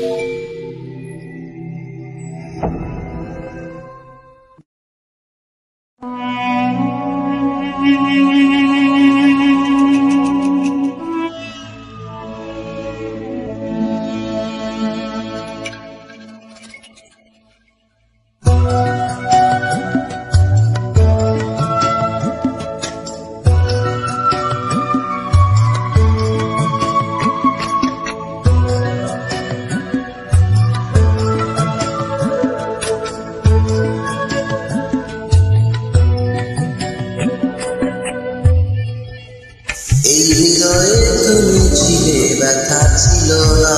এই হৃদয়ে তুমি ছিলে, ব্যথা ছিল না,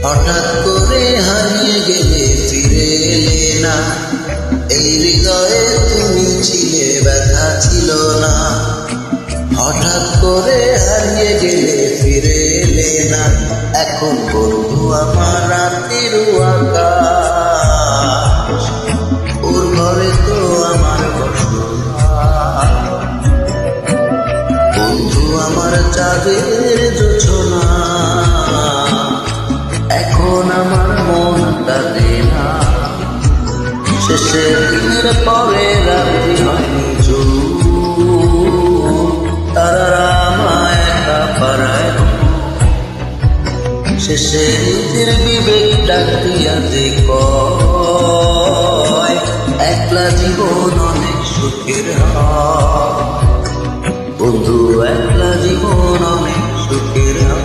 হঠাৎ করে হারিয়ে গেলে, ফিরে এলে না। এই হৃদয়ে তুমি ছিলে, ব্যথা ছিল না, হঠাৎ করে হারিয়ে গেলে, ফিরে এলে না। এখন বন্ধু আমার রাতের আকাশ, ওর ঘরে তো আমার বসবাস। বন্ধু আমার চাঁদের জোছনা, এখন আমার মন কাঁদে না। শেষের দিনের পরে রাত্রি হয়নি তারা আমায় একা পাড়ায়। শেষে নিজের বিবেক ডাক দিয়া যে কয়, একলা জীবন অনেক সুখের হয়। বন্ধু একলা জীবন অনেক সুখের হয়।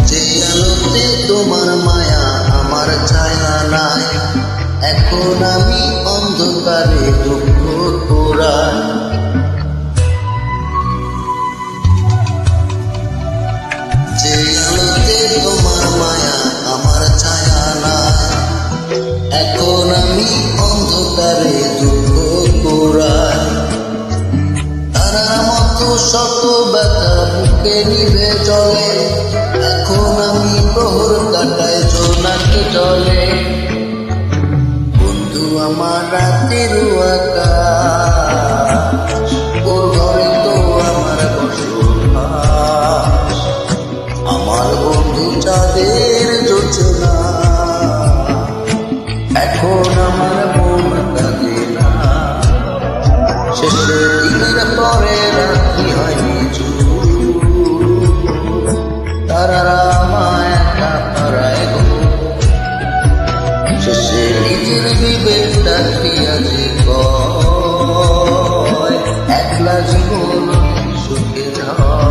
যে আলোতে তোমার মায়া আমার ছায়া নাই, এখন আমি অন্ধকারে দুঃখ পোড়াই। যে আলোতে তোমার মায়া আমার ছায়া নাই, এখন আমি অন্ধকারে দুঃখ পোড়াই। তারার মতো শত ব্যথা বুকে নিভে চলে, এখন আমি প্রহর কাটাই জোনাকে চলে। বন্ধু আমার রাতের আকাশ, ওর ঘরে তো আমার বসবাস। আমার বন্ধু চাঁদের জোছনা, এখন আমার মন কাঁদে না। শেষের দিনের পরে রাত্রি হয়নি তারা আমায় একা পাড়ায় গো। শেষে নিজের বিবেক ডাক দিয়া যে কয়, একলা জীবন সুখের হয়।